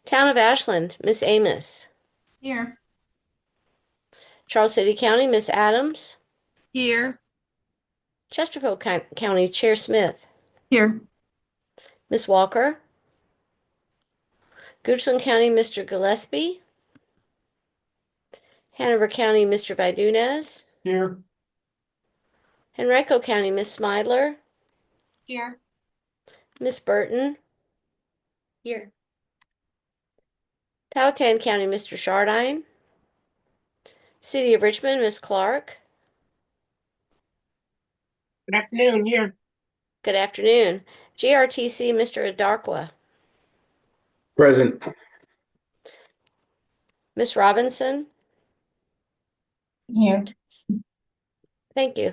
Town of Ashland, Miss Amos. Here. Charles City County, Miss Adams. Here. Chesterfield County, Chair Smith. Here. Miss Walker. Goochland County, Mr. Gillespie. Hanover County, Mr. Vidunez. Here. Henrico County, Miss Smidler. Here. Miss Burton. Here. Powhatan County, Mr. Shardine. City of Richmond, Miss Clark. Good afternoon, here. Good afternoon. GRTC, Mr. Adarkwa. Present. Miss Robinson. Here. Thank you.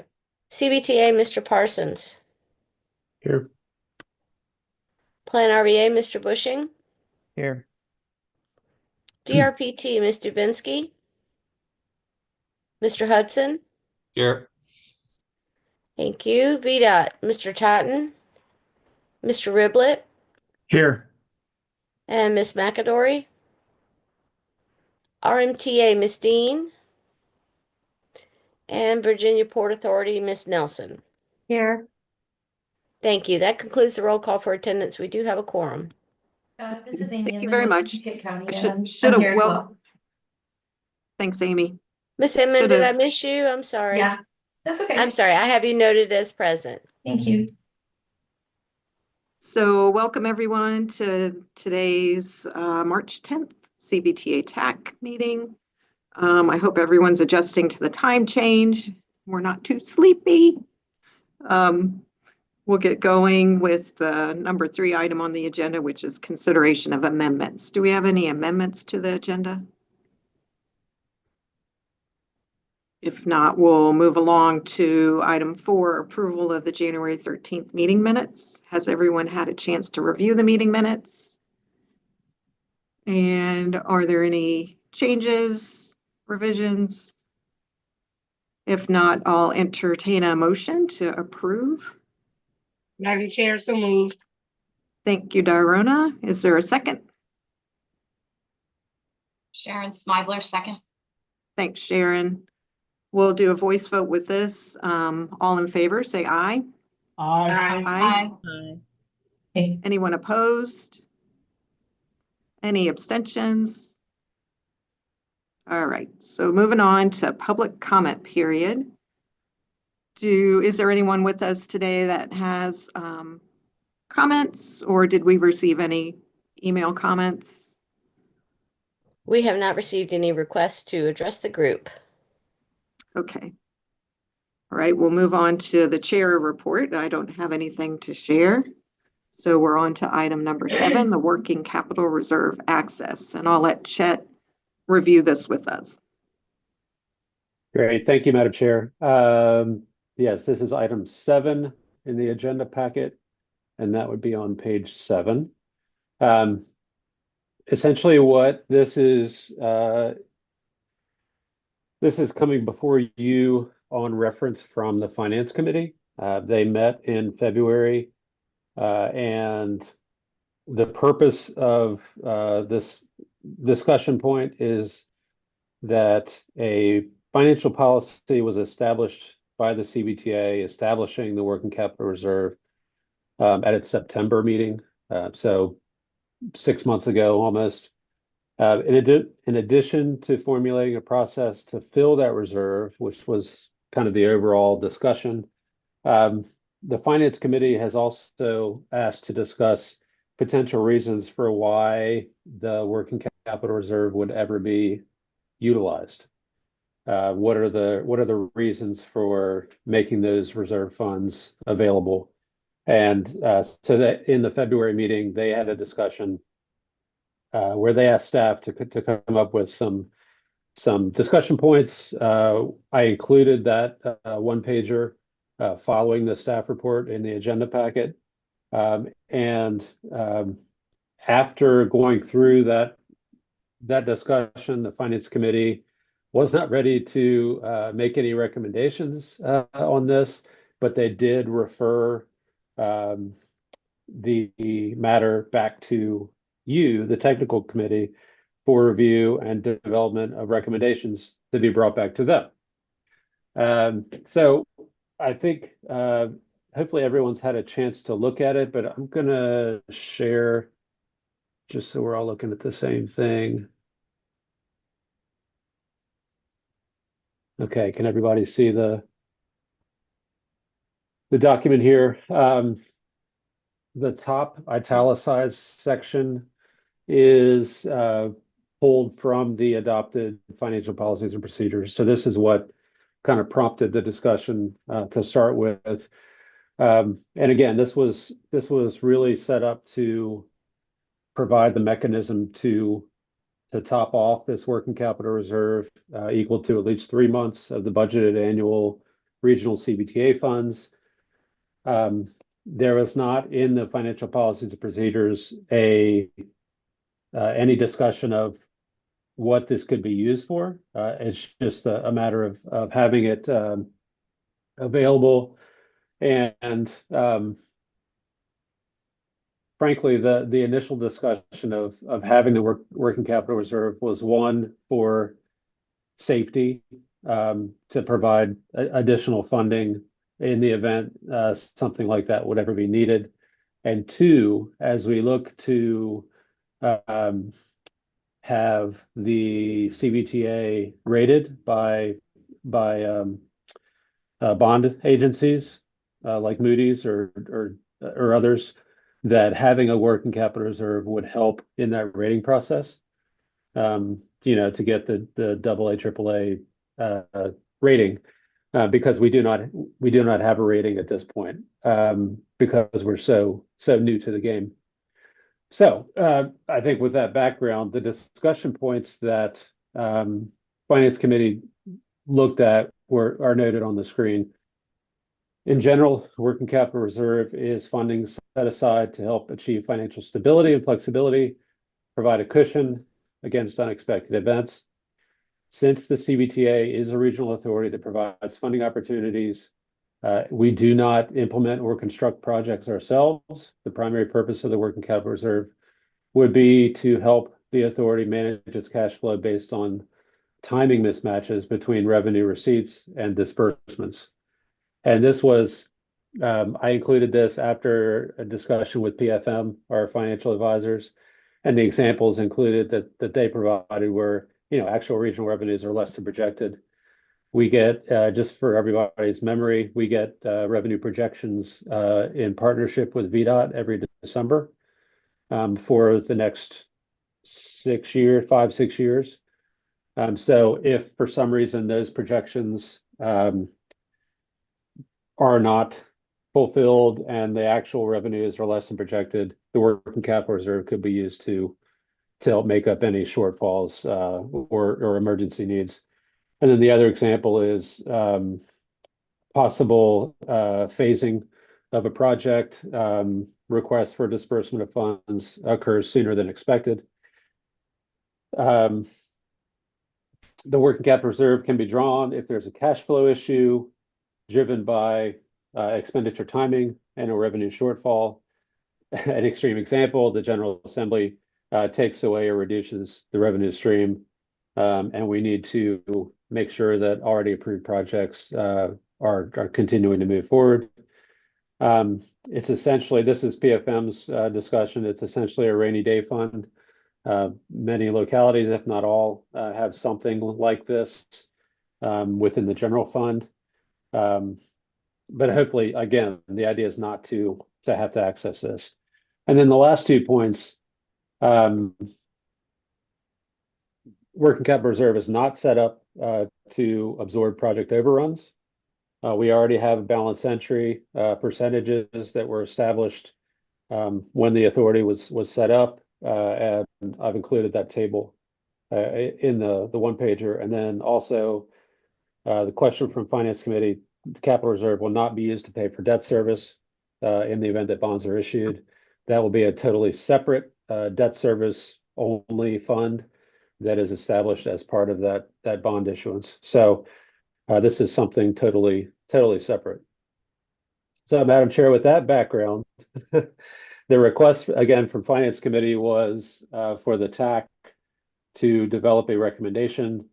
CVTA, Mr. Parsons. Here. Plan RBA, Mr. Bushing. Here. DRPT, Ms. Dubinsky. Mr. Hudson. Here. Thank you. VDOT, Mr. Totten. Mr. Riblett. Here. And Miss McAdory. RMTA, Miss Dean. And Virginia Port Authority, Miss Nelson. Here. Thank you. That concludes the roll call for attendance. We do have a quorum. This is Amy. Thank you very much. County, I and should I'm have here as well. Thanks, Amy. Miss Inman, did I Should've. miss you? I'm sorry. Yeah, that's okay. I'm sorry. I have you noted as present. Thank you. So welcome everyone to today's March 10th CVTA TAC meeting. I hope everyone's adjusting to the time change. We're not too sleepy. We'll get going with the number 3 item on the agenda, which is consideration of amendments. Do we have any amendments to the agenda? If not, we'll move along to item 4, approval of the January 13th meeting minutes. Has everyone had a chance to review the meeting minutes? And are there any changes, revisions? If not, I'll entertain a motion to approve. Madam Chair, so moved. Thank you, Darona. Is there a second? Sharon Smidler, second. Thanks, Sharon. We'll do a voice vote with this. All in favor, say aye. Aye. Aye. Anyone opposed? Any abstentions? All right, so moving on to public comment period. Is there anyone with us today that has comments, or did we receive any email comments? We have not received any requests to address the group. Okay. All right, we'll move on to the chair report. I don't have anything to share. So we're on to item number 7, the working capital reserve access, and I'll let Chet review this with us. Great. Thank you, Madam Chair. Yes, this is item 7 in the agenda packet, and that would be on page 7. Essentially what this is coming before you on reference from the Finance Committee. They met in February, and the purpose of this discussion point is that a financial policy was established by the CVTA, establishing the working capital reserve at its September meeting, so 6 months ago almost. In addition to formulating a process to fill that reserve, which was kind of the overall discussion, the Finance Committee has also asked to discuss potential reasons for why the working capital reserve would ever be utilized. What are the reasons for making those reserve funds available? And so that in the February meeting, they had a discussion where they asked staff to come up with some discussion points. I included that one pager following the staff report in the agenda packet. And after going through that discussion, the Finance Committee was not ready to make any recommendations on this, but they did refer the matter back to you, the technical committee, for review and development of recommendations to be brought back to them. So I think hopefully everyone's had a chance to look at it, but I'm gonna share just so we're all looking at the same thing. Okay, can everybody see the document here? The top italicized section is pulled from the adopted financial policies and procedures. So this is what kind of prompted the discussion to start with. And again, this was really set up to provide the mechanism to top off this working capital reserve equal to at least 3 months of the budgeted annual regional CVTA funds. There was not in the financial policies and procedures any discussion of what this could be used for. It's just a matter of having it available. And frankly, the initial discussion of having the working capital reserve was one for safety, to provide additional funding in the event something like that would ever be needed. And two, as we look to have the CVTA rated by bond agencies like Moody's or others, that having a working capital reserve would help in that rating process. To get the AA, AAA rating, because we do not have a rating at this point, because we're so new to the game. So I think with that background, the discussion points that Finance Committee looked at are noted on the screen. In general, working capital reserve is funding set aside to help achieve financial stability and flexibility, provide a cushion against unexpected events. Since the CVTA is a regional authority that provides funding opportunities, we do not implement or construct projects ourselves. The primary purpose of the working capital reserve would be to help the authority manage its cash flow based on timing mismatches between revenue receipts and disbursements. And this was, I included this after a discussion with PFM, our financial advisors, and the examples included that they provided were, actual regional revenues are less than projected. We get, just for everybody's memory, we get revenue projections in partnership with VDOT every December for the next 6 years, 5-6 years. So if for some reason those projections are not fulfilled and the actual revenues are less than projected, the working capital reserve could be used to help make up any shortfalls or emergency needs. And then the other example is possible phasing of a project. Request for disbursement of funds occurs sooner than expected. The working capital reserve can be drawn if there's a cash flow issue driven by expenditure timing and a revenue shortfall. An extreme example, the General Assembly takes away or reduces the revenue stream, and we need to make sure that already approved projects are continuing to move forward. It's essentially, this is PFM's discussion, it's essentially a rainy day fund. Many localities, if not all, have something like this within the general fund. But hopefully, again, the idea is not to have to access this. And then the last 2 points, working capital reserve is not set up to absorb project overruns. We already have a balance entry percentages that were established when the authority was set up, and I've included that table in the one pager. And then also the question from Finance Committee: the capital reserve will not be used to pay for debt service in the event that bonds are issued. That will be a totally separate debt service only fund that is established as part of that bond issuance. So this is something totally separate. So, Madam Chair, with that background, The request again from Finance Committee was for the TAC to develop a recommendation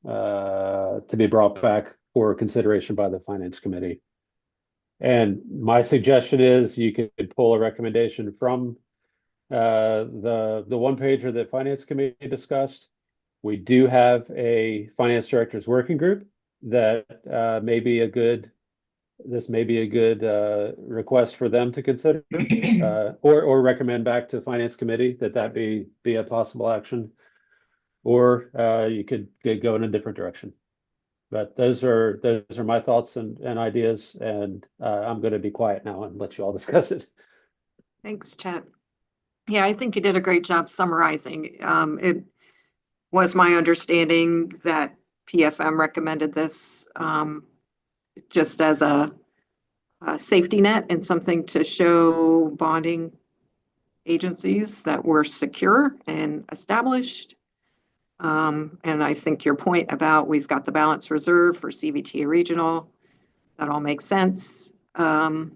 to be brought back for consideration by the Finance Committee. And my suggestion is you could pull a recommendation from the one pager that Finance Committee discussed. We do have a Finance Directors Working Group that may be a good request for them to consider or recommend back to Finance Committee that be a possible action, or you could go in a different direction. But those are my thoughts and ideas, and I'm going to be quiet now and let you all discuss it. Thanks, Chet. Yeah, I think you did a great job summarizing. It was my understanding that PFM recommended this just as a safety net and something to show bonding agencies that were secure and established. And I think your point about we've got the balance reserve for CVTA regional, that all makes sense. I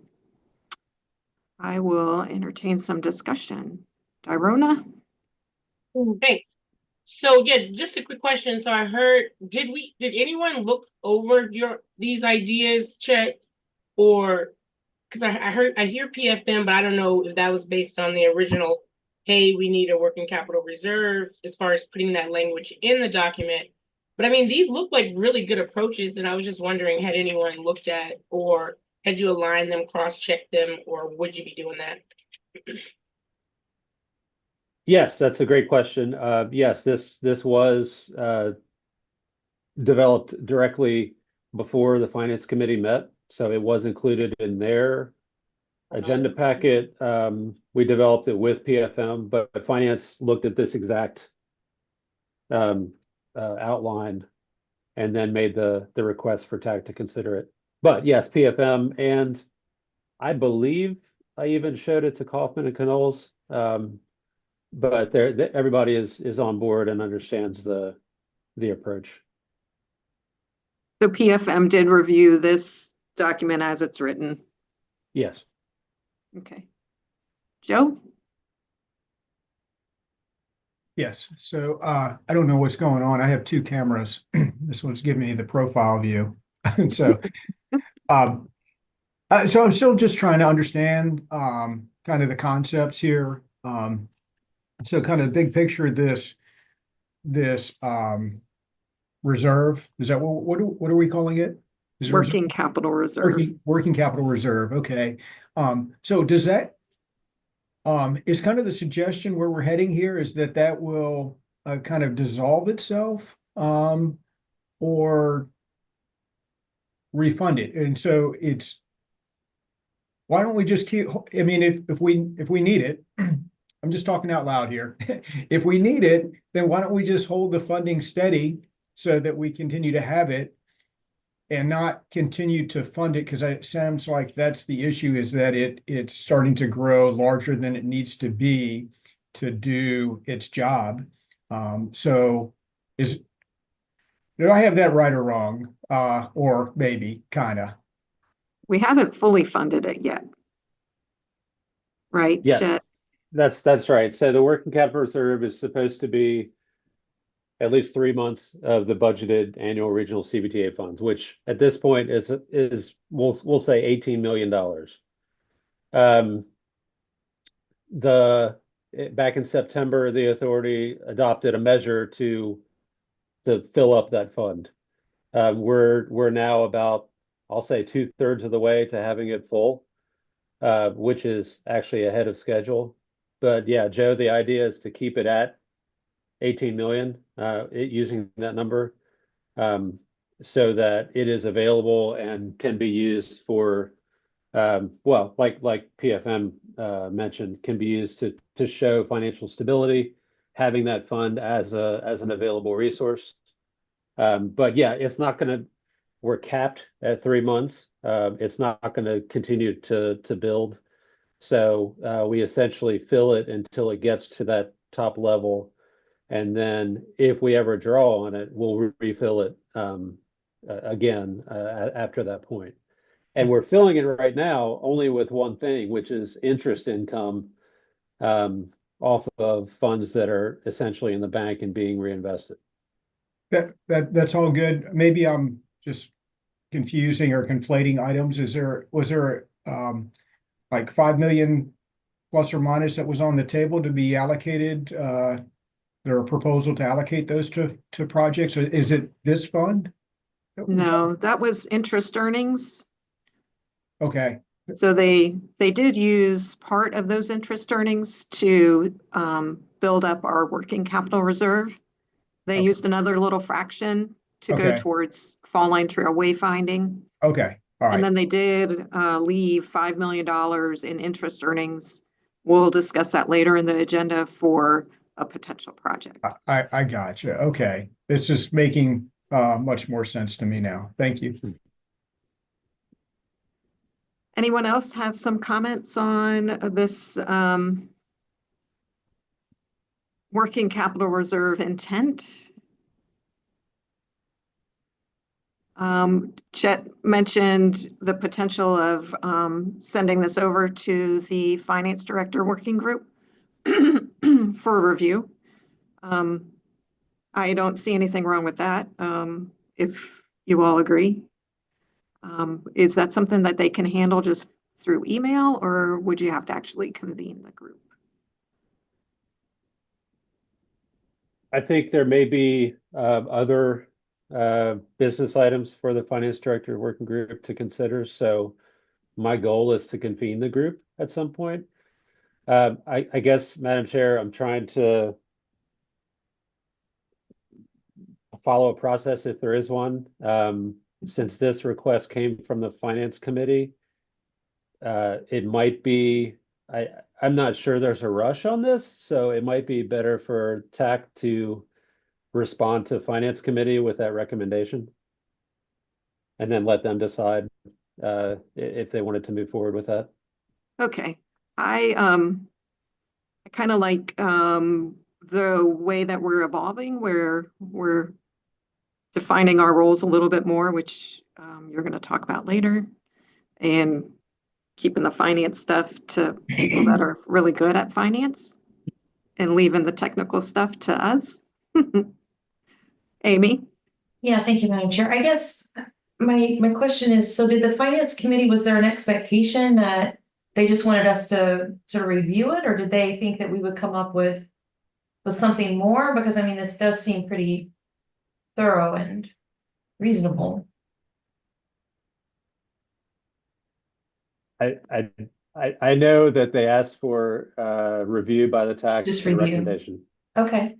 will entertain some discussion. Dyrona? Thanks. So yeah, just a quick question. So I heard, did anyone look over these ideas, Chet? Or because I hear PFM, but I don't know if that was based on the original, hey, we need a working capital reserve as far as putting that language in the document. But I mean, these look like really good approaches, and I was just wondering, had anyone looked at, or had you aligned them, cross-checked them, or would you be doing that? Yes, that's a great question. Yes, this was developed directly before the Finance Committee met, so it was included in their agenda packet. We developed it with PFM, but Finance looked at this exact outline and then made the request for TAC to consider it. But yes, PFM, and I believe I even showed it to Kaufman and Knowles. But everybody is on board and understands the approach. So PFM did review this document as it's written. Yes. Okay. Joe? Yes. So I don't know what's going on. I have two cameras. This one's giving me the profile view. So so I'm still just trying to understand kind of the concepts here. So kind of the big picture of this reserve, is that what are we calling it? Is it Working capital reserve. working capital reserve. Okay. So does that is kind of the suggestion where we're heading here is that will kind of dissolve itself or refund it? And so it's, why don't we just keep, I mean, if we need it, I'm just talking out loud here. If we need it, then why don't we just hold the funding steady so that we continue to have it and not continue to fund it? Because it sounds like that's the issue, is that it's starting to grow larger than it needs to be to do its job. So do I have that right or wrong? Or maybe kind of. We haven't fully funded it yet. Right, Yes, Chet? that's right. So the working capital reserve is supposed to be at least 3 months of the budgeted annual regional CVTA funds, which at this point is we'll say $18 million. Back in September, the authority adopted a measure to fill up that fund. We're now about, I'll say, 2/3 of the way to having it full, which is actually ahead of schedule. But yeah, Joe, the idea is to keep it at 18 million, using that number, so that it is available and can be used for, well, like PFM mentioned, can be used to show financial stability, having that fund as an available resource. But yeah, it's not going to, we're capped at 3 months. It's not going to continue to build. So we essentially fill it until it gets to that top level. And then if we ever draw on it, we'll refill it again after that point. And we're filling it right now only with one thing, which is interest income off of funds that are essentially in the bank and being reinvested. That's all good. Maybe I'm just confusing or conflating items. Was there like 5 million plus or minus that was on the table to be allocated? There a proposal to allocate those to projects, or is it this fund? No, that was interest earnings. Okay, So they did use part of those interest earnings to build up our working capital reserve. They Okay. used another little fraction to go Okay. towards fall line trail wayfinding. okay, all And right. then they did leave $5 million in interest earnings. We'll discuss that later in the agenda for a potential project. I got you. Okay. It's just making much more sense to me now. Thank you. Anyone else have some comments on this working capital reserve intent? Chet mentioned the potential of sending this over to the finance director working group for a review. I don't see anything wrong with that, if you all agree. Is that something that they can handle just through email, or would you have to actually convene the group? I think there may be other business items for the finance director working group to consider. So my goal is to convene the group at some point. I guess, Madam Chair, I'm trying to follow a process if there is one. Since this request came from the Finance Committee, it might be, I'm not sure there's a rush on this, so it might be better for TAC to respond to Finance Committee with that recommendation. And then let them decide if they wanted to move forward with that. Okay, I kind of like the way that we're evolving, where we're defining our roles a little bit more, which you're going to talk about later, and keeping the finance stuff to people that are really good at finance and leaving the technical stuff to us. Amy? Yeah, thank you, Madam Chair. I guess my question is, so did the finance committee, was there an expectation that they just wanted us to sort of review it, or did they think that we would come up with something more? Because I mean, this does seem pretty thorough and reasonable. I know that they asked for review by the TAC Just and review. recommendation. Okay.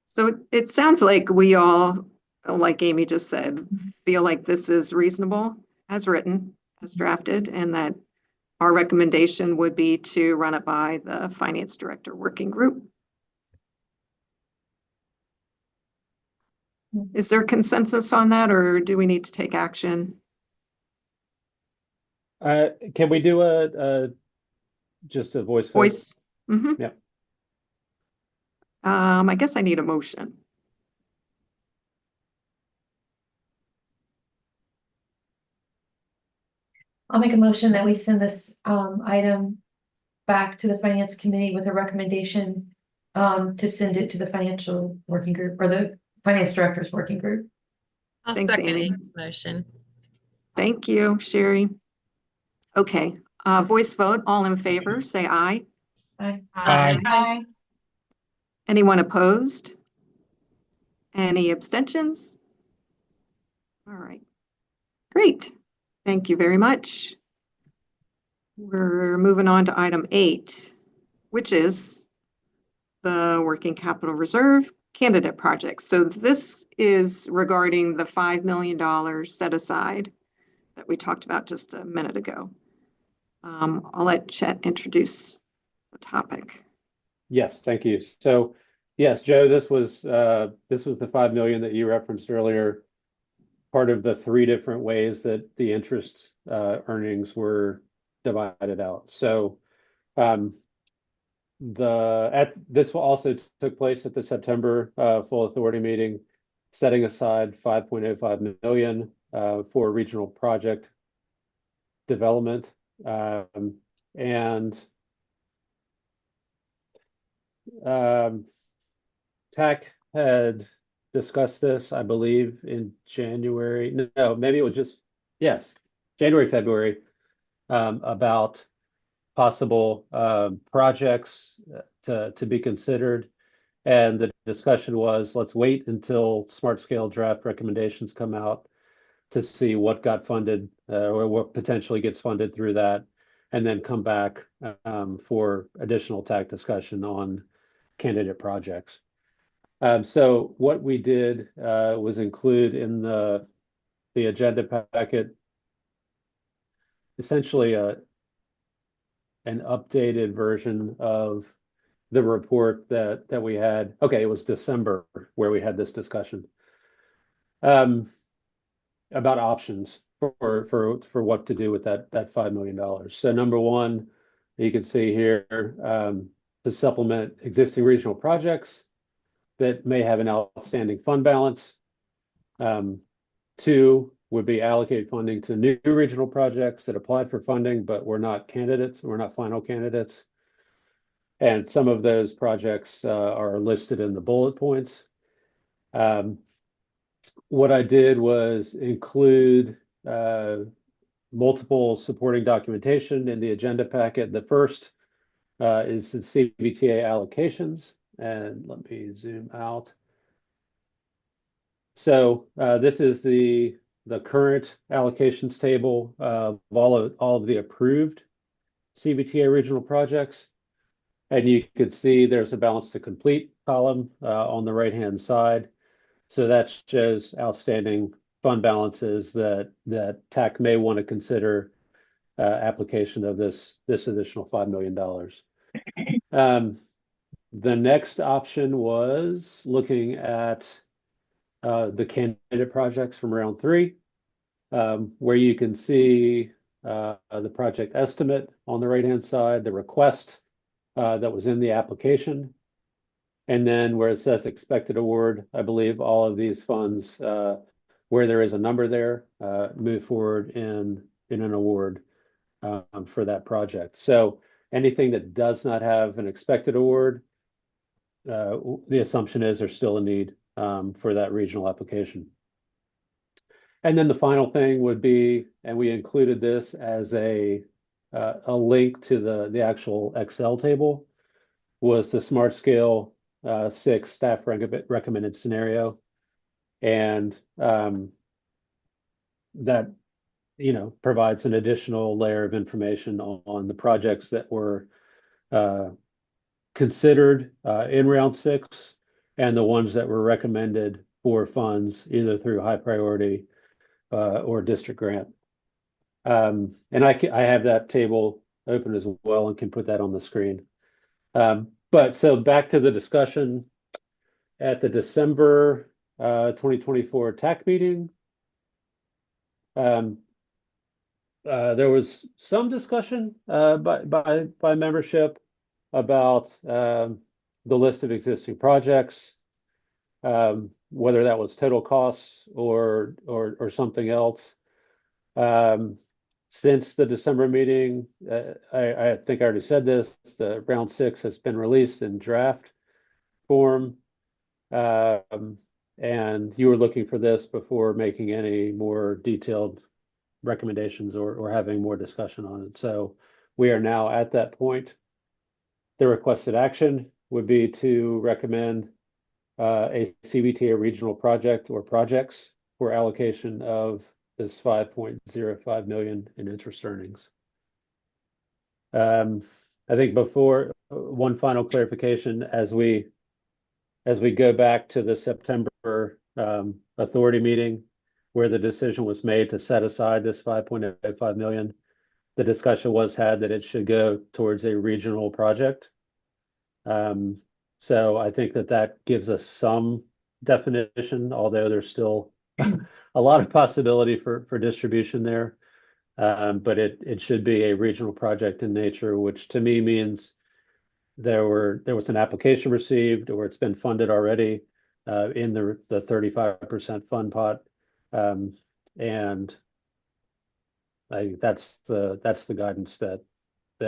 So it sounds like we all, like Amy just said, feel like this is reasonable as written, as drafted, and that our recommendation would be to run it by the finance director working group. Is there consensus on that, or do we need to take action? Can we do just a voice vote? Voice? Mhm. Yep. I guess I need a motion. I'll make a motion that we send this item back to the finance committee with a recommendation to send it to the financial working group or the finance director's working group. I'll Thanks, second Amy. Amy's motion. Thank you, Sherry. Okay, voice vote, all in favor, say aye. Aye. Aye. Anyone opposed? Any abstentions? All right, great. Thank you very much. We're moving on to item 8, which is the working capital reserve candidate project. So this is regarding the $5 million set aside that we talked about just a minute ago. I'll let Chet introduce the topic. Yes, thank you. So yes, Joe, this was the 5 million that you referenced earlier, part of the 3 different ways that the interest earnings were divided out. So this also took place at the September full authority meeting, setting aside 5.05 million for regional project development. And TAC had discussed this, I believe, in January. No, maybe it was just, yes, January, February, about possible projects to be considered. And the discussion was, let's wait until smart scale draft recommendations come out to see what got funded or what potentially gets funded through that, and then come back for additional TAC discussion on candidate projects. So what we did was include in the agenda packet essentially an updated version of the report that we had. Okay, it was December where we had this discussion about options for what to do with that $5 million. So number one, you can see here to supplement existing regional projects that may have an outstanding fund balance. Two would be allocate funding to new regional projects that applied for funding but were not candidates, were not final candidates. And some of those projects are listed in the bullet points. What I did was include multiple supporting documentation in the agenda packet. The first is the CVTA allocations, and let me zoom out. So this is the current allocations table of all of the approved CVTA regional projects. And you can see there's a balance to complete column on the right-hand side. So that shows outstanding fund balances that TAC may want to consider application of this additional $5 million. The next option was looking at the candidate projects from round 3, where you can see the project estimate on the right-hand side, the request that was in the application, and then where it says expected award, I believe all of these funds, where there is a number there, move forward in an award for that project. So anything that does not have an expected award, the assumption is there's still a need for that regional application. And then the final thing would be, and we included this as a link to the actual Excel table, was the Smart Scale 6 staff recommended scenario. And that, provides an additional layer of information on the projects that were considered in round 6 and the ones that were recommended for funds either through high priority or district grant. And I have that table open as well and can put that on the screen. But so back to the discussion at the December 2024 TAC meeting. There was some discussion by membership about the list of existing projects, whether that was total costs or something else. Since the December meeting, I think I already said this, the round 6 has been released in draft form. And you were looking for this before making any more detailed recommendations or having more discussion on it. So we are now at that point. The requested action would be to recommend a CVTA regional project or projects for allocation of this 5.05 million in interest earnings. I think before one final clarification, as we go back to the September authority meeting where the decision was made to set aside this 5.05 million, the discussion was had that it should go towards a regional project. So I think that gives us some definition, although there's still a lot of possibility for distribution there. But it should be a regional project in nature, which to me means there was an application received or it's been funded already in the 35% fund pot. And I think that's the guidance that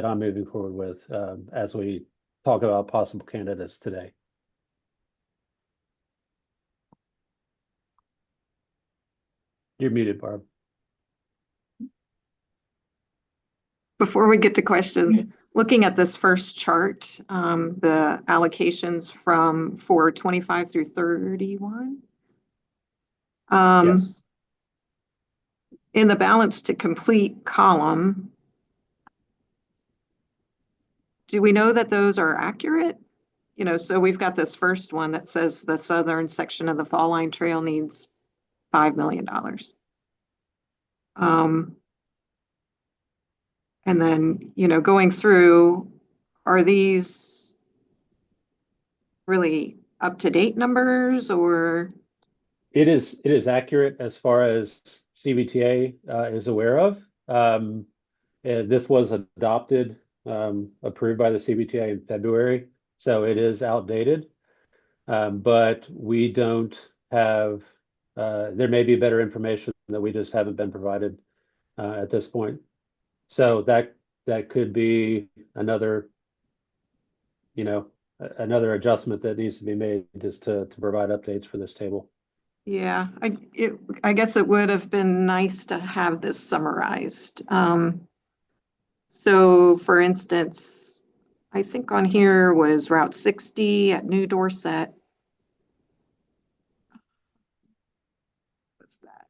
I'm moving forward with, as we talk about possible candidates today. You're muted, Barb. Before we get to questions, looking at this first chart, the allocations for 25 through 31. Yes. In the balance to complete column, do we know that those are accurate? You know, so we've got this first one that says the southern section of the Fall Line Trail needs $5 million. And then, you know, going through, are these really up-to-date numbers or? It is accurate as far as CVTA is aware of. This was adopted, approved by the CVTA in February, so it is outdated. But we don't have, there may be better information that we just haven't been provided at this point. So that could be another, you know, another adjustment that needs to be made just to provide updates for this table. Yeah, I guess it would have been nice to have this summarized. So for instance, I think on here was Route 60 at New Dorset. What's that?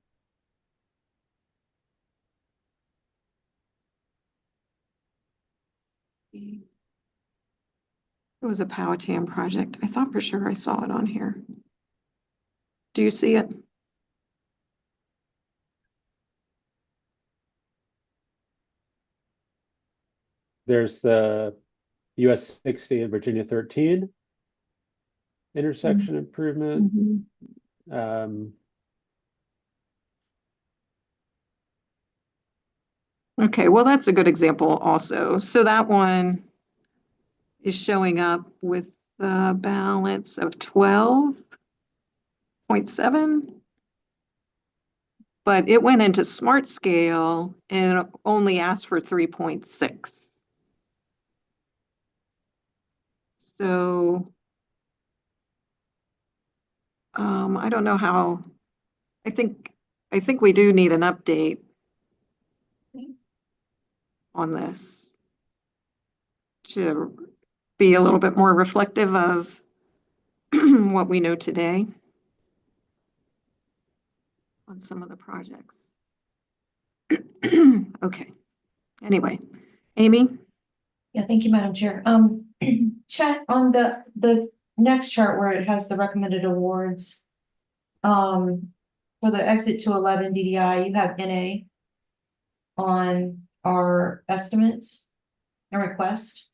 It was a Powhatan project. I thought for sure I saw it on here. Do you see it? There's the US 60 and Virginia 13 intersection improvement. Okay, well, that's a good example also. So that one is showing up with the balance of 12.7. But it went into smart scale and only asked for 3.6. So I don't know how, I think we do need an update on this to be a little bit more reflective of what we know today on some of the projects. Okay, anyway, Amy? Yeah, thank you, Madam Chair. Chat on the next chart where it has the recommended awards. For the exit to 11 DDI, you have NA on our estimates and request.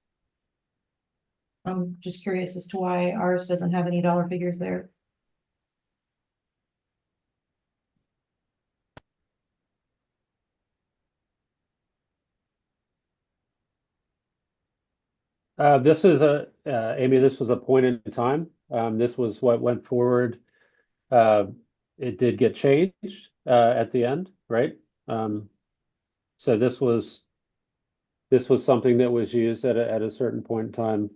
I'm just curious as to why ours doesn't have any dollar figures there. This is Amy, this was a point in time. This was what went forward. It did get changed at the end, right? So this was something that was used at a certain point in time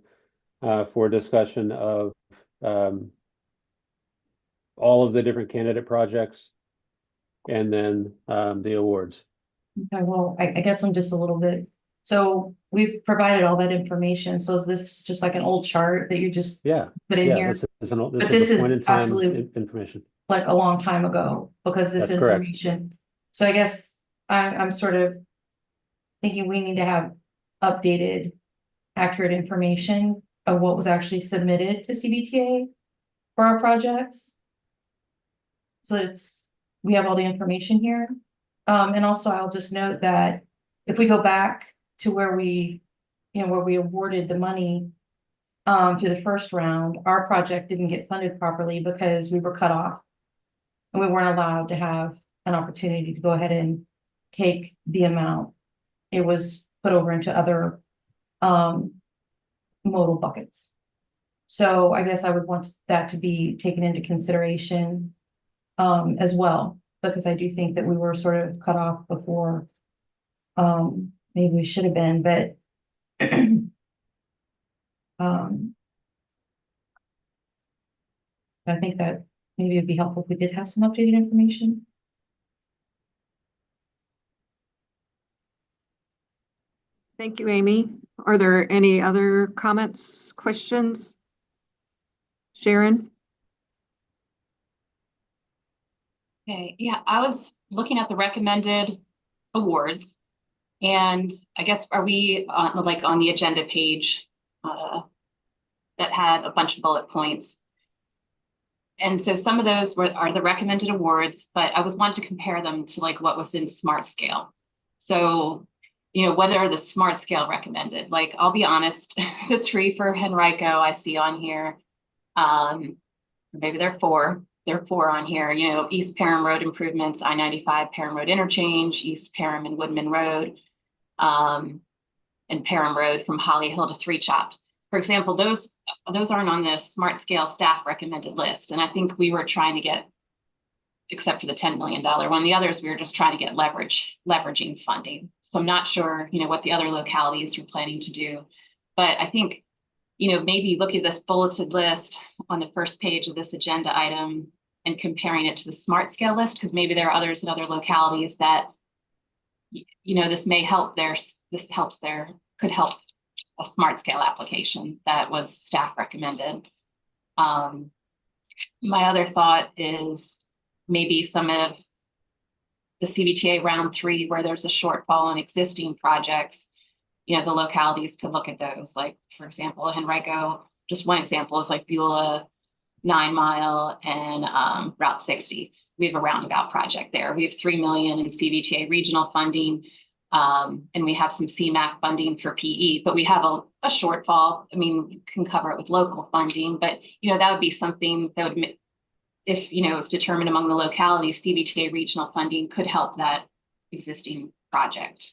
for discussion of all of the different candidate projects and then the awards. Okay, well, I guess I'm just a little bit, so we've provided all that information. So is this just like an old chart that you just Yeah, put in yeah. here? This But is this a point is in time absolute- information. Like a long time ago, because this That's correct. information. So I guess I'm sort of thinking we need to have updated, accurate information of what was actually submitted to CVTA for our projects. So we have all the information here. And also I'll just note that if we go back to where we awarded the money through the first round, our project didn't get funded properly because we were cut off. And we weren't allowed to have an opportunity to go ahead and take the amount. It was put over into other modal buckets. So I guess I would want that to be taken into consideration as well. because I do think that we were sort of cut off before. Maybe we should have been, but. Um. I think that maybe it'd be helpful if we did have some updated information. Thank you, Amy. Are there any other comments, questions? Sharon? Okay, yeah, I was looking at the recommended awards. And I guess, are we on like on the agenda page that had a bunch of bullet points? And so some of those are the recommended awards, but I was wanting to compare them to like what was in Smart Scale. So, you know, what are the Smart Scale recommended? Like, I'll be honest, the 3 for Henrico I see on here. Maybe they're 4. There are 4 on here, you know, East Parham Road improvements, I-95 Parham Road interchange, East Parham and Woodman Road, and Parham Road from Holly Hill to Three Chops. For example, those aren't on the Smart Scale staff recommended list. And I think we were trying to get, except for the $10 million one, the others, we were just trying to get leveraging funding. So I'm not sure, you know, what the other localities are planning to do. But I think, you know, maybe look at this bulleted list on the first page of this agenda item and comparing it to the Smart Scale list, because maybe there are others in other localities that, you know, this may help could help a Smart Scale application that was staff recommended. My other thought is maybe some of the CVTA round 3 where there's a shortfall in existing projects, you know, the localities could look at those. Like, for example, Henrico, just one example is like Beulah 9 Mile and Route 60. We have a roundabout project there. We have $3 million in CVTA regional funding, and we have some CMAQ funding for PE, but we have a shortfall. I mean, you can cover it with local funding, but, you know, that would be something that would, if, you know, it's determined among the localities, CVTA regional funding could help that existing project.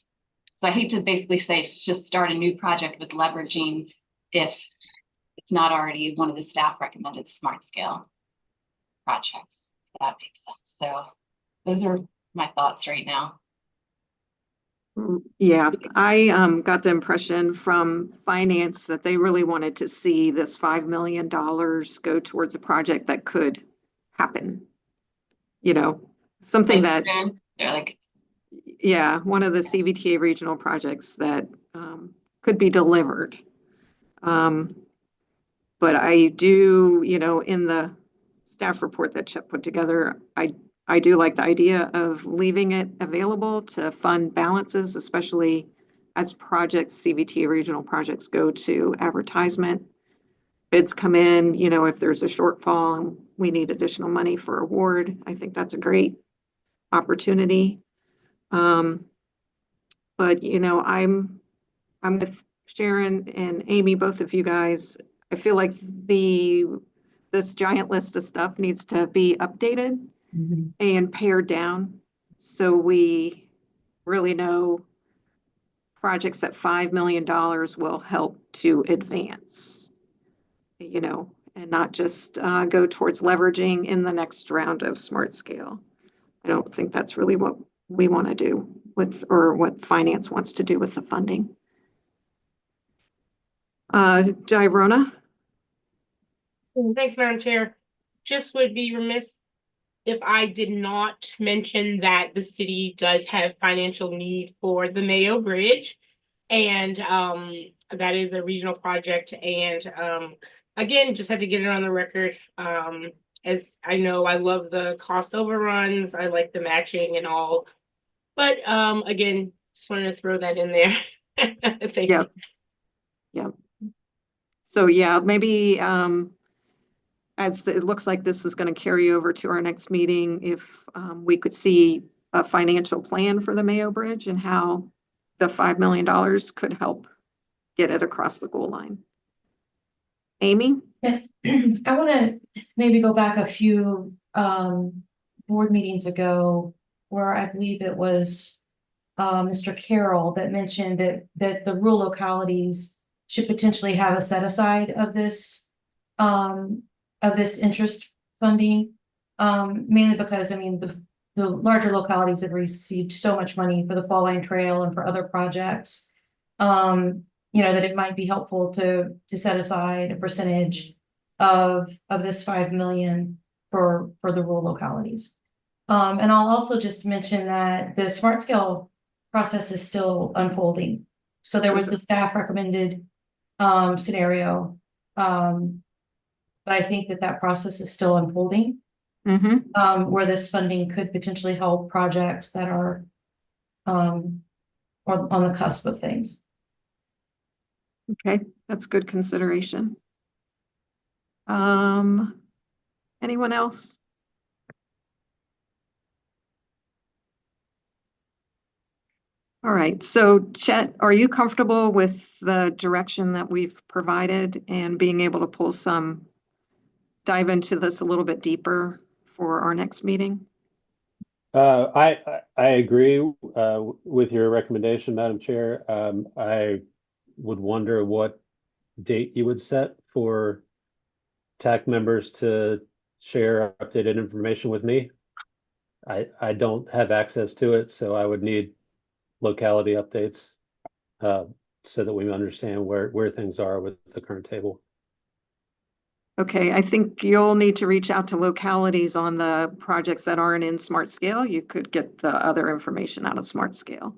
So I hate to basically say just start a new project with leveraging if it's not already one of the staff recommended Smart Scale projects. If that makes sense. So those are my thoughts right now. Yeah, I got the impression from finance that they really wanted to see this $5 million go towards a project that could happen. You know, something that, They're like, yeah, one of the CVTA regional projects that could be delivered. But I do, you know, in the staff report that Chip put together, I do like the idea of leaving it available to fund balances, especially as projects, CVTA regional projects go to advertisement. Bids come in, you know, if there's a shortfall and we need additional money for award, I think that's a great opportunity. But, you know, I'm with Sharon and Amy, both of you guys. I feel like this giant list of stuff needs to be updated and pared down so we really know projects at $5 million will help to advance, you know, and not just go towards leveraging in the next round of Smart Scale. I don't think that's really what we want to do with, or what finance wants to do with the funding. Jairona? Thanks, Madam Chair. Just would be remiss if I did not mention that the city does have financial need for the Mayo Bridge. And that is a regional project. And again, just had to get it on the record. As I know, I love the cost overruns. I like the matching and all. But again, just wanted to throw that in there. Thank you. Yep. So yeah, maybe as it looks like this is going to carry over to our next meeting, if we could see a financial plan for the Mayo Bridge and how the $5 million could help get it across the goal line. Amy? Yes. I want to maybe go back a few board meetings ago where I believe it was Mr. Carroll that mentioned that the rural localities should potentially have a set aside of this interest funding, mainly because, I mean, the the larger localities have received so much money for the Fall Line Trail and for other projects. That it might be helpful to set aside a percentage of this 5 million for the rural localities. And I'll also just mention that the smart scale process is still unfolding. So there was the staff recommended scenario. But I think that process is still unfolding. Where this funding could potentially help projects that are on the cusp of things. Okay, that's good consideration. Anyone else? All right, so Chet, are you comfortable with the direction that we've provided and being able to dive into this a little bit deeper for our next meeting? I agree with your recommendation, Madam Chair. I would wonder what date you would set for TAC members to share updated information with me. I don't have access to it, so I would need locality updates so that we understand where things are with the current table. Okay, I think you'll need to reach out to localities on the projects that aren't in Smart Scale. You could get the other information out of Smart Scale.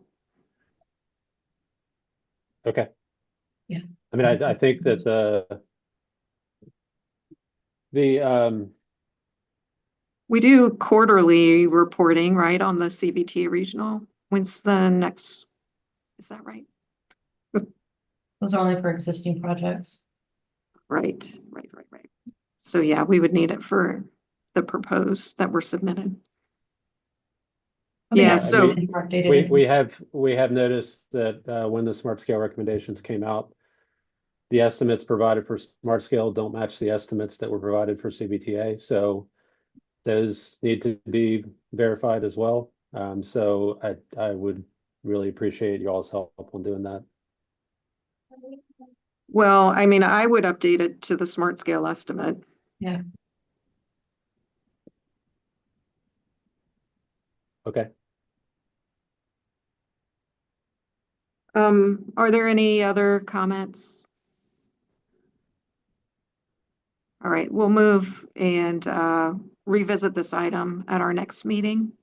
Okay. Yeah. I mean, I think that we do quarterly reporting, right, on the CVTA regional. When's the next? Is that right? Those are only for existing projects. Right. So yeah, we would need it for the proposed that were submitted. Yeah, so we have noticed that when the smart scale recommendations came out, the estimates provided for smart scale don't match the estimates that were provided for CVTA. So those need to be verified as well. So I would really appreciate y'all's help on doing that. Well, I mean, I would update it to the smart scale estimate. Yeah. Okay. Are there any other comments? All right, we'll move and revisit this item at our next meeting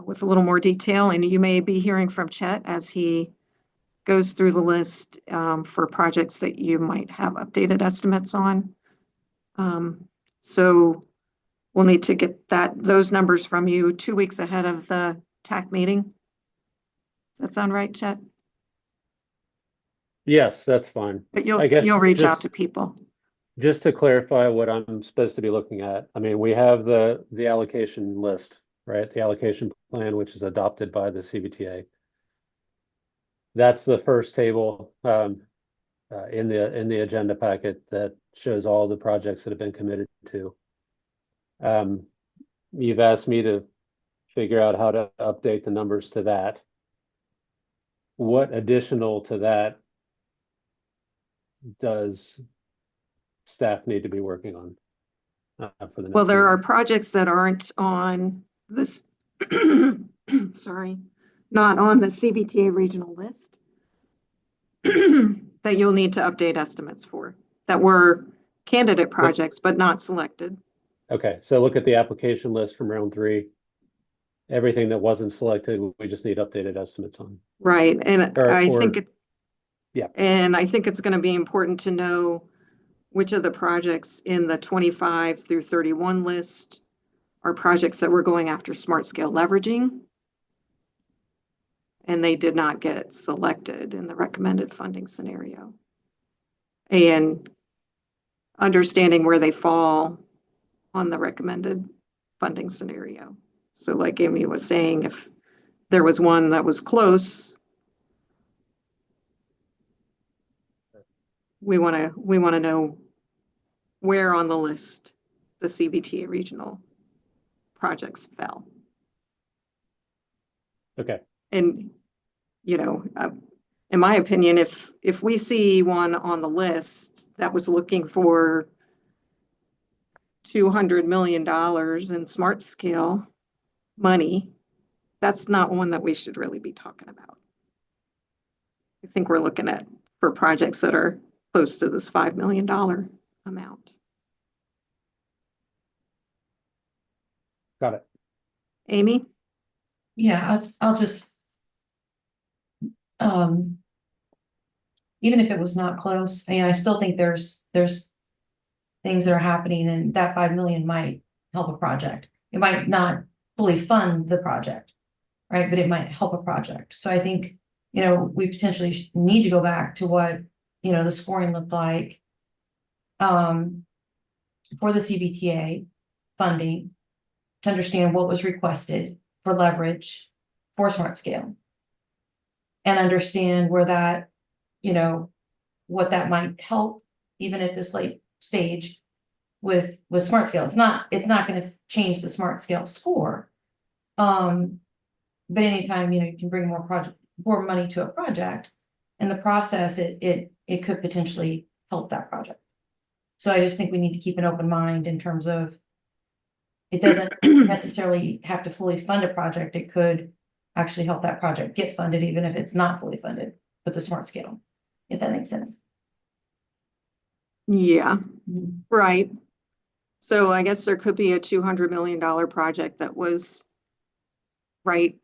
with a little more detail. And you may be hearing from Chet as he goes through the list for projects that you might have updated estimates on. So we'll need to get those numbers from you 2 weeks ahead of the TAC meeting. Does that sound right, Chet? Yes, that's fine. But you'll reach out to people. Just to clarify what I'm supposed to be looking at, I mean, we have the allocation list, right? The allocation plan, which is adopted by the CVTA. That's the first table in the agenda packet that shows all the projects that have been committed to. You've asked me to figure out how to update the numbers to that. What additional to that does staff need to be working on for the next Well, there are meeting? projects that aren't on this, sorry, not on the CVTA regional list that you'll need to update estimates for, that were candidate projects, but not selected. Okay, so look at the application list from round 3. Everything that wasn't selected, we just need updated estimates on. Right, and I think yeah. And I think it's going to be important to know which of the projects in the 25 through 31 list are projects that we're going after smart scale leveraging. And they did not get selected in the recommended funding scenario. And understanding where they fall on the recommended funding scenario. So like Amy was saying, if there was one that was close, we want to know where on the list the CVTA regional projects fell. Okay. And, in my opinion, if we see one on the list that was looking for $200 million in smart scale, money, that's not one that we should really be talking about. I think we're looking at for projects that are close to this $5 million amount. Got it. Amy? Yeah, I'll just. Even if it was not close, I still think there's things that are happening and that 5 million might help a project. It might not fully fund the project, right? But it might help a project. So I think, we potentially need to go back to what, the scoring looked like for the CVTA funding to understand what was requested for leverage for smart scale and understand where that, what that might help even at this late stage with smart scale. It's not going to change the smart scale score. But anytime, you can bring more money to a project, in the process, it could potentially help that project. So I just think we need to keep an open mind in terms of it doesn't necessarily have to fully fund a project. It could actually help that project get funded, even if it's not fully funded with the smart scale, if that makes sense. Yeah, right. So I guess there could be a $200 million project that was right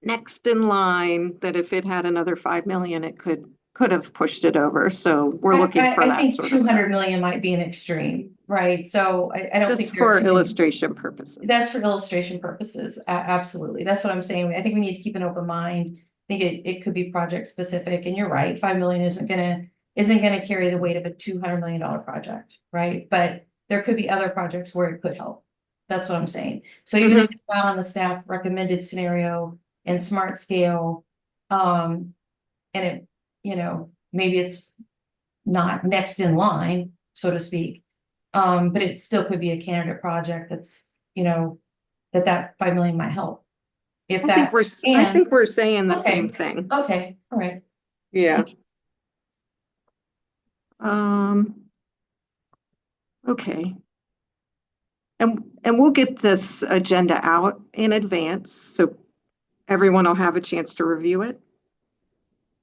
next in line, that if it had another 5 million, it could have pushed it over. So we're looking for I that think sort of 200 stuff. million might be an extreme, right? So I don't Just think there are for too many- illustration purposes. That's for illustration purposes. Absolutely. That's what I'm saying. I think we need to keep an open mind. I think it could be project specific, and you're right, 5 million isn't gonna carry the weight of a $200 million project, right? But there could be other projects where it could help. That's what I'm saying. So even if it's not on the staff recommended scenario and smart scale, and it, maybe it's not next in line, so to speak. But it still could be a candidate project that's, that 5 million might help. If I think we're saying the Okay. same thing. Okay, all right. Yeah. Okay. And we'll get this agenda out in advance, so everyone will have a chance to review it.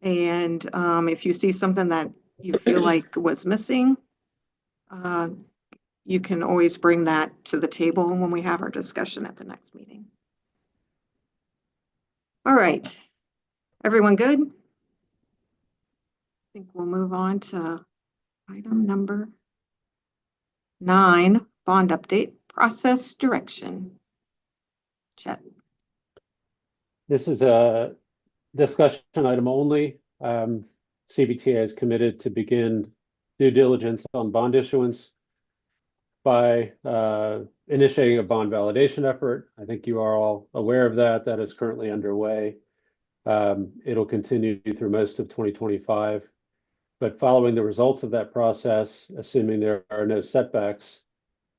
And if you see something that you feel like was missing, you can always bring that to the table when we have our discussion at the next meeting. All right. Everyone good? I think we'll move on to item number 9, bond update, process direction. Chet. This is a discussion item only. CVTA is committed to begin due diligence on bond issuance by initiating a bond validation effort. I think you are all aware of that. That is currently underway. It'll continue through most of 2025. But following the results of that process, assuming there are no setbacks,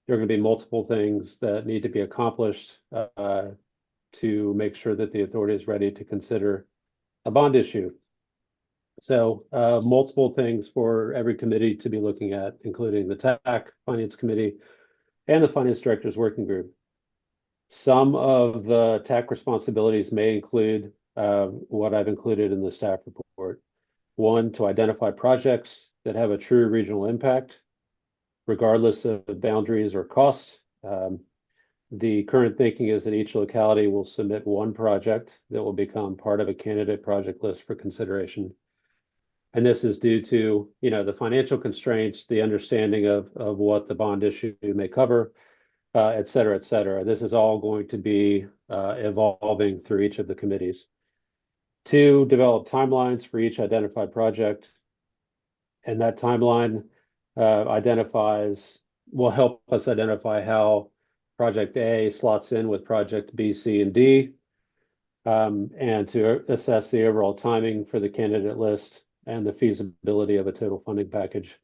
there are going to be multiple things that need to be accomplished to make sure that the authority is ready to consider a bond issue. So multiple things for every committee to be looking at, including the TAC Finance Committee and the Finance Directors Working Group. Some of the TAC responsibilities may include what I've included in the staff report. One, to identify projects that have a true regional impact, regardless of boundaries or costs. The current thinking is that each locality will submit one project that will become part of a candidate project list for consideration. And this is due to, the financial constraints, the understanding of what the bond issue may cover, et cetera, et cetera. This is all going to be evolving through each of the committees. 2, develop timelines for each identified project. And that timeline will help us identify how project A slots in with project B, C, and D, and to assess the overall timing for the candidate list and the feasibility of a total funding package.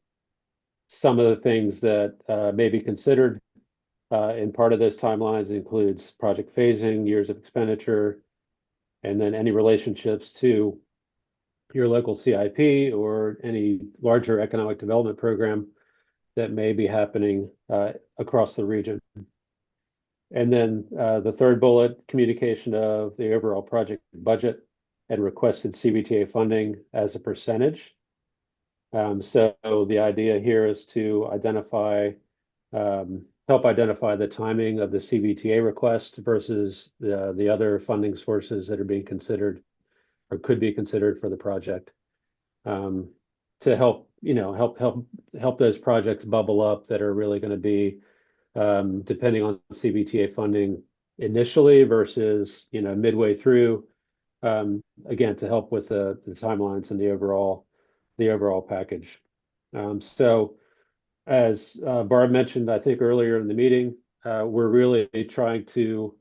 Some of the things that may be considered in part of those timelines includes project phasing, years of expenditure, and then any relationships to your local CIP or any larger economic development program that may be happening across the region. And then the third bullet, communication of the overall project budget and requested CVTA funding as a percentage. So the idea here is to identify, help identify the timing of the CVTA request versus the other funding sources that are being considered or could be considered for the project. To help, help those projects bubble up that are really going to be depending on CVTA funding initially versus, midway through. Again, to help with the timelines and the overall package. So as Barb mentioned, I think earlier in the meeting, we're really trying to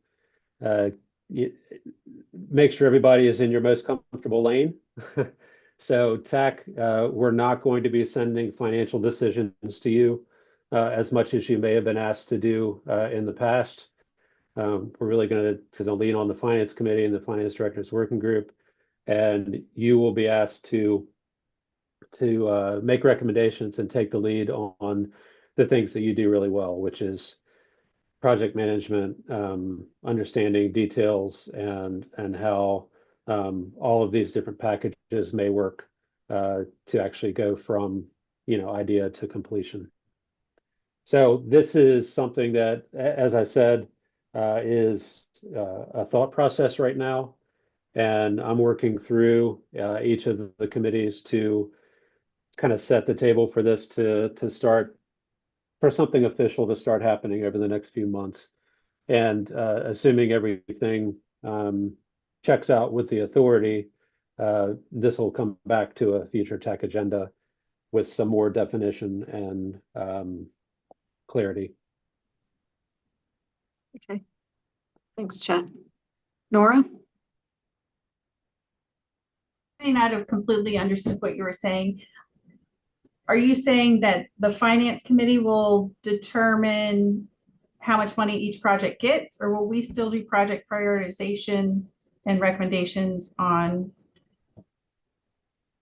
make sure everybody is in your most comfortable lane. So TAC, we're not going to be sending financial decisions to you as much as you may have been asked to do in the past. We're really going to lean on the finance committee and the finance directors working group, and you will be asked to make recommendations and take the lead on the things that you do really well, which is project management, understanding details and how all of these different packages may work to actually go from, idea to completion. So this is something that, as I said, is a thought process right now. And I'm working through each of the committees to kind of set the table for this to start, for something official to start happening over the next few months. And assuming everything checks out with the authority, this will come back to a future TAC agenda with some more definition and clarity. Okay. Thanks, Chet. Nora? I may not have completely understood what you were saying. Are you saying that the finance committee will determine how much money each project gets, or will we still do project prioritization and recommendations on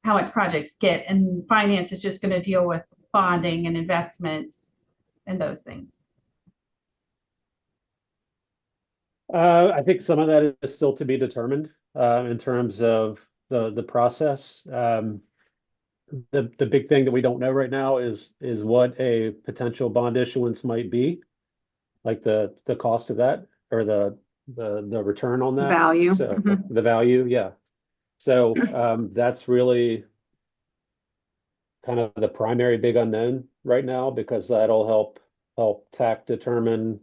how much projects get, and finance is just going to deal with bonding and investments and those things? I think some of that is still to be determined in terms of the process. The big thing that we don't know right now is what a potential bond issuance might be, like the cost of that or the return on that. Value. So the value, yeah. So that's really kind of the primary big unknown right now, because that'll help TAC determine,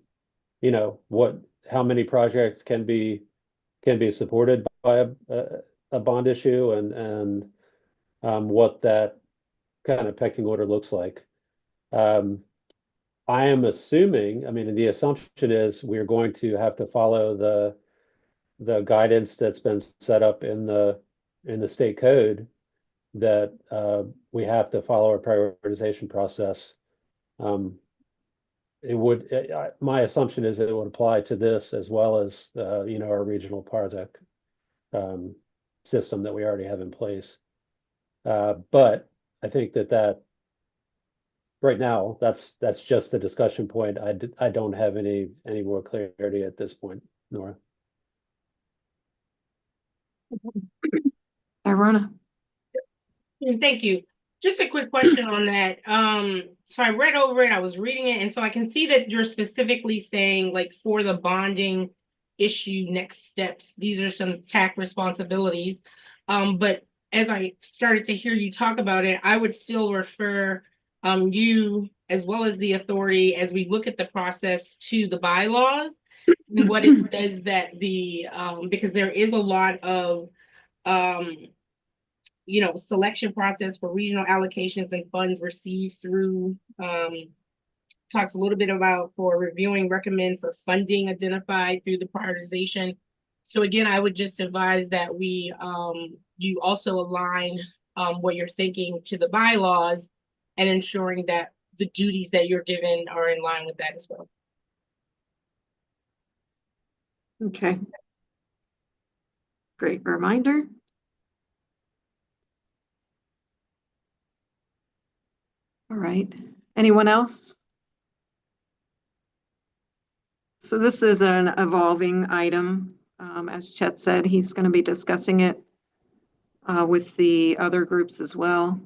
how many projects can be supported by a bond issue and what that kind of pecking order looks like. I am assuming, the assumption is we're going to have to follow the guidance that's been set up in the state code, that we have to follow a prioritization process. My assumption is that it would apply to this as well as our regional project system that we already have in place. But I think that right now, that's just a discussion point. I don't have any more clarity at this point, Nora. Irona? Thank you. Just a quick question on that. So I read over it, I was reading it, and so I can see that you're specifically saying, like, for the bonding issue next steps, these are some TAC responsibilities. But as I started to hear you talk about it, I would still refer you as well as the authority, as we look at the process, to the bylaws and what it says that the because there is a lot of selection process for regional allocations and funds received through, talks a little bit about for reviewing, recommend for funding identified through the prioritization. So again, I would just advise that you also align what you're thinking to the bylaws and ensuring that the duties that you're given are in line with that as well. Okay. Great reminder. All right. Anyone else? So this is an evolving item. As Chet said, he's going to be discussing it with the other groups as well.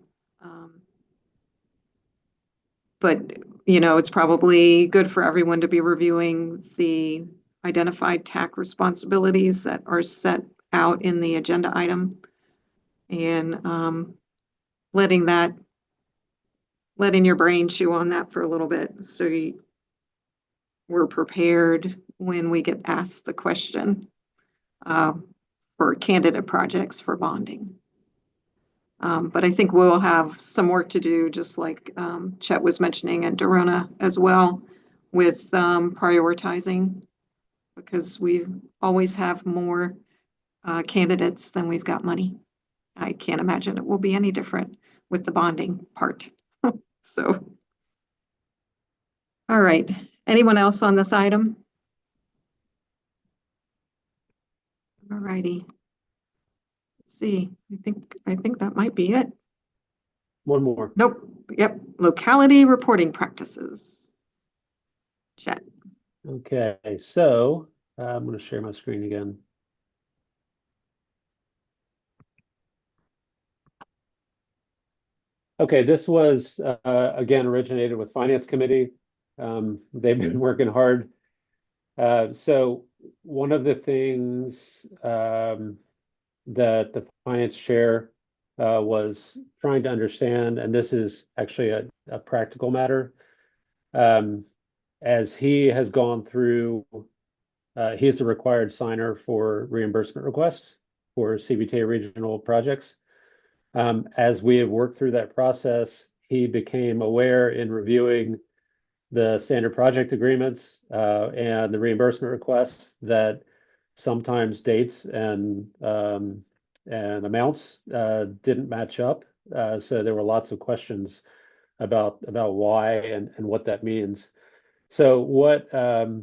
But, you know, it's probably good for everyone to be reviewing the identified TAC responsibilities that are set out in the agenda item and letting your brain chew on that for a little bit so we're prepared when we get asked the question for candidate projects for bonding. But I think we'll have some work to do, just like Chet was mentioning, and Dorona as well, with prioritizing, because we always have more candidates than we've got money. I can't imagine it will be any different with the bonding part. So, all right. Anyone else on this item? All righty. Let's see. I think that might be it. One more. Nope. Yep. Locality reporting practices. Chet. Okay, so I'm going to share my screen again. Okay, this was again originated with Finance Committee. They've been working hard. So one of the things that the finance chair was trying to understand, and this is actually a practical matter, as he has gone through, he is a required signer for reimbursement requests for CVTA regional projects. As we have worked through that process, he became aware in reviewing the standard project agreements and the reimbursement requests that sometimes dates and amounts didn't match up. So there were lots of questions about why and what that means. So what I've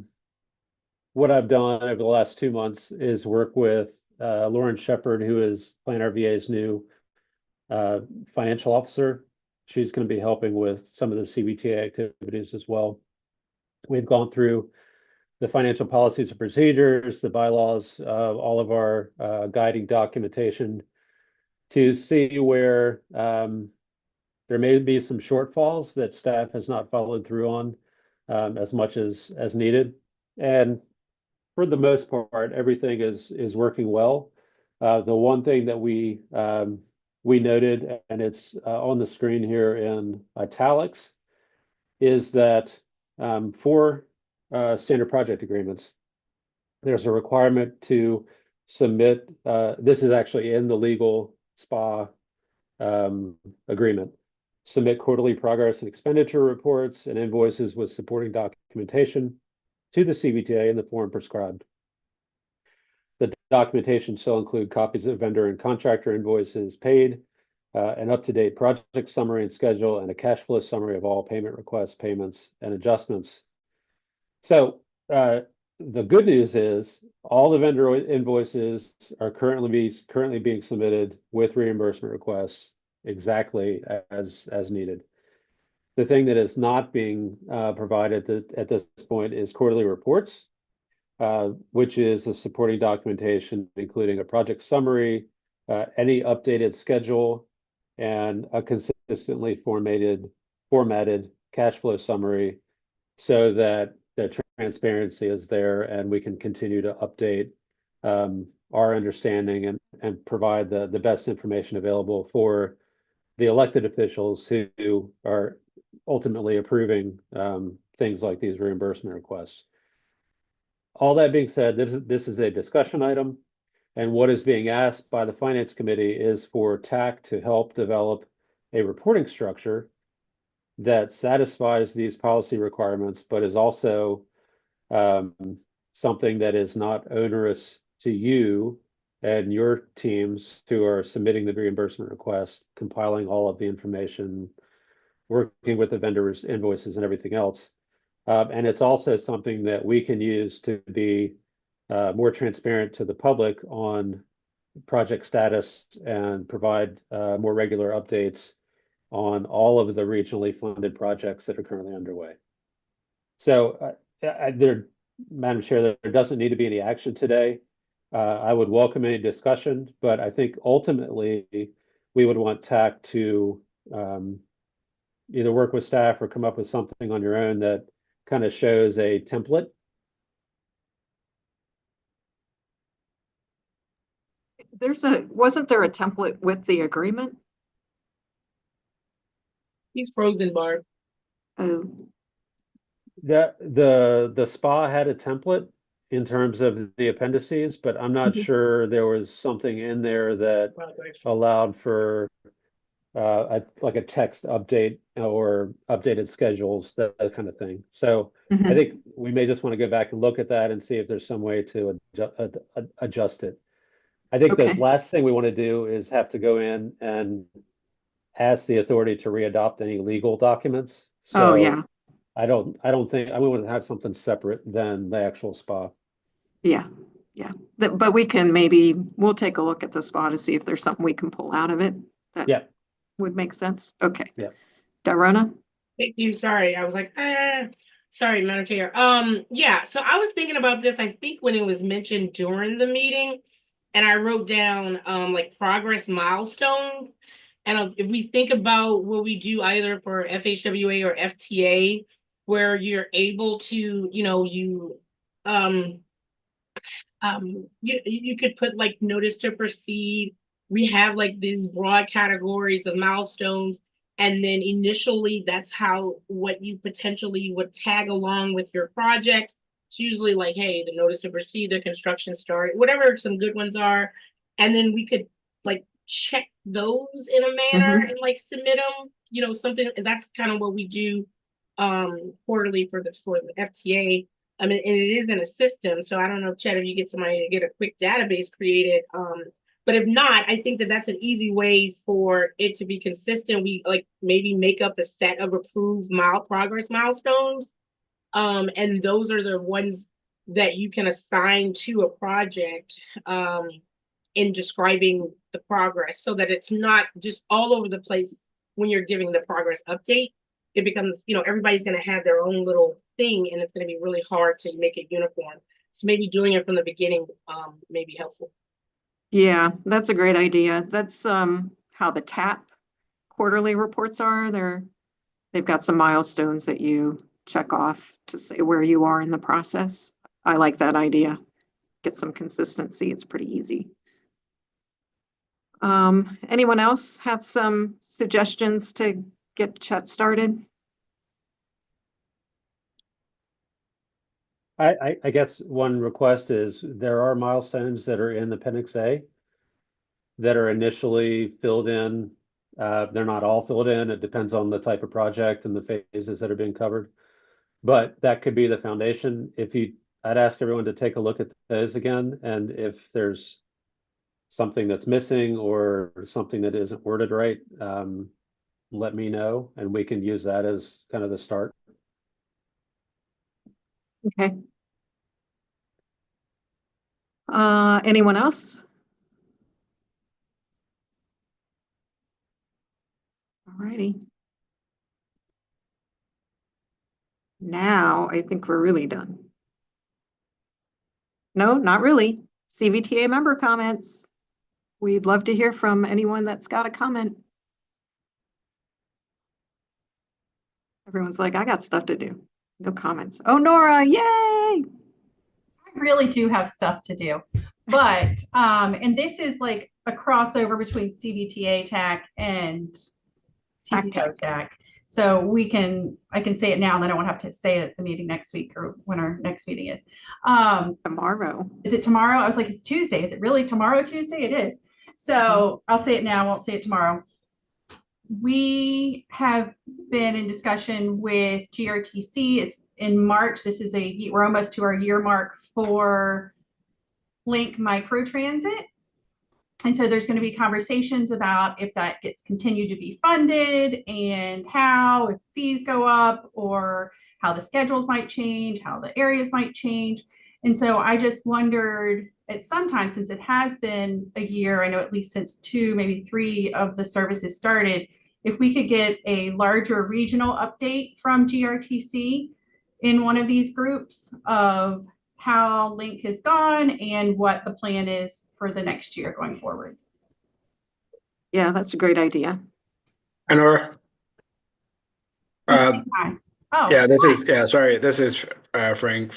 done over the last 2 months is work with Lauren Shepard, who is Plan RVA's new financial officer. She's going to be helping with some of the CVTA activities as well. We've gone through the financial policies and procedures, the bylaws, all of our guiding documentation to see where there may be some shortfalls that staff has not followed through on as much as needed. And for the most part, everything is working well. The one thing that we noted, and it's on the screen here in italics, is that for standard project agreements, there's a requirement to submit, this is actually in the legal SPA agreement, submit quarterly progress and expenditure reports and invoices with supporting documentation to the CVTA in the form prescribed. The documentation shall include copies of vendor and contractor invoices paid, an up-to-date project summary and schedule, and a cash flow summary of all payment requests, payments, and adjustments. So the good news is all the vendor invoices are currently being submitted with reimbursement requests exactly as needed. The thing that is not being provided at this point is quarterly reports, which is the supporting documentation, including a project summary, any updated schedule, and a consistently formatted cash flow summary, so that the transparency is there and we can continue to update our understanding and provide the best information available for the elected officials who are ultimately approving things like these reimbursement requests. All that being said, this is a discussion item, and what is being asked by the Finance Committee is for TAC to help develop a reporting structure that satisfies these policy requirements, but is also something that is not onerous to you and your teams who are submitting the reimbursement request, compiling all of the information, working with the vendors' invoices and everything else. And it's also something that we can use to be more transparent to the public on project status and provide more regular updates on all of the regionally funded projects that are currently underway. So Madam Chair, there doesn't need to be any action today. I would welcome any discussion, but I think ultimately we would want TAC to either work with staff or come up with something on your own that kind of shows a template. Wasn't there a template with the agreement? He's frozen, Barb. Oh, The SPA had a template in terms of the appendices, but I'm not Mhm. sure there was something in there that allowed for like a text update or updated schedules, that kind of thing. So I Mhm. think we may just want to go back and look at that and see if there's some way to adjust it. I think the Okay. last thing we want to do is have to go in and ask the authority to readopt any legal documents. Oh, So yeah. I don't think I want to have something separate than the actual SPA. Yeah. Yeah. But we'll take a look at the SPA to see if there's something we can pull out of it that Yeah, would make sense. Okay. yeah. Darona? Thank you. Sorry. I was like, sorry, Madam Chair. Yeah, so I was thinking about this, I think when it was mentioned during the meeting, and I wrote down like progress milestones. And if we think about what we do either for FHWA or FTA, where you're able to, um you could put like notice to proceed. We have like these broad categories of milestones, and then initially that's how what you potentially would tag along with your project. It's usually like, hey, the notice to proceed, the construction start, whatever some good ones are, and then we could like check those in a manner Mhm. and like submit them, something. That's kind of what we do quarterly for the FTA. I mean, and it is in a system. So I don't know, Chet, if you get somebody to get a quick database created. But if not, I think that that's an easy way for it to be consistent. We like maybe make up a set of approved progress milestones. And those are the ones that you can assign to a project in describing the progress so that it's not just all over the place when you're giving the progress update. It becomes, everybody's going to have their own little thing, and it's going to be really hard to make it uniform. So maybe doing it from the beginning may be helpful. Yeah, that's a great idea. That's how the TAP quarterly reports are. They've got some milestones that you check off to say where you are in the process. I like that idea. Get some consistency. It's pretty easy. Anyone else have some suggestions to get Chet started? I guess one request is there are milestones that are in Appendix A that are initially filled in. They're not all filled in. It depends on the type of project and the phases that are being covered. But that could be the foundation. I'd ask everyone to take a look at those again, and if there's something that's missing or something that isn't worded right, let me know, and we can use that as kind of the start. Okay. Anyone else? All righty. Now I think we're really done. No, not really. CVTA member comments. We'd love to hear from anyone that's got a comment. Everyone's like, I got stuff to do. No comments. Oh, Nora, yay! I really do have stuff to do. But and this is like a crossover between CVTA TAC and TPO TAC. So I can say it now and then I won't have to say it at the meeting next week or when our next meeting is. Tomorrow. Is it tomorrow? I was like, it's Tuesday. Is it really tomorrow, Tuesday? It is. So I'll say it now, I won't say it tomorrow. We have been in discussion with GRTC. It's in March. We're almost to our year mark for Link Microtransit. And so there's going to be conversations about if that gets continued to be funded and how, if fees go up or how the schedules might change, how the areas might change. And so I just wondered at some time, since it has been a year, I know at least since 2, maybe 3 of the services started, if we could get a larger regional update from GRTC in one of these groups of how Link has gone and what the plan is for the next year going forward. Yeah, that's a great idea. Anora? Hi. Oh, Yeah, this is Frank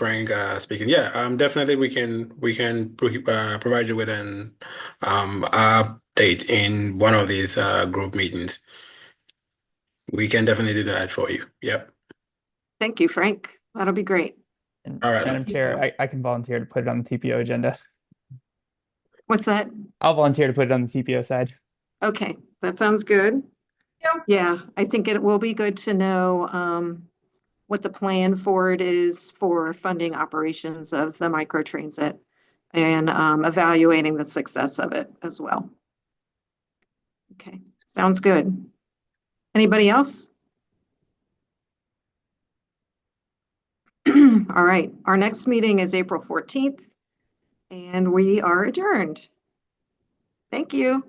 speaking. Yeah, definitely we can provide you with an update in one of these group meetings. We can definitely do that for you. Yep. Thank you, Frank. That'll be great. And All right. Madam Chair, I can volunteer to put it on the TPO agenda. What's that? I'll volunteer to put it on the TPO side. Okay, that sounds good. Yeah. Yeah, I think it will be good to know what the plan for it is for funding operations of the microtransit and evaluating the success of it as well. Okay, sounds good. Anybody else? All right, our next meeting is April 14th, and we are adjourned. Thank you.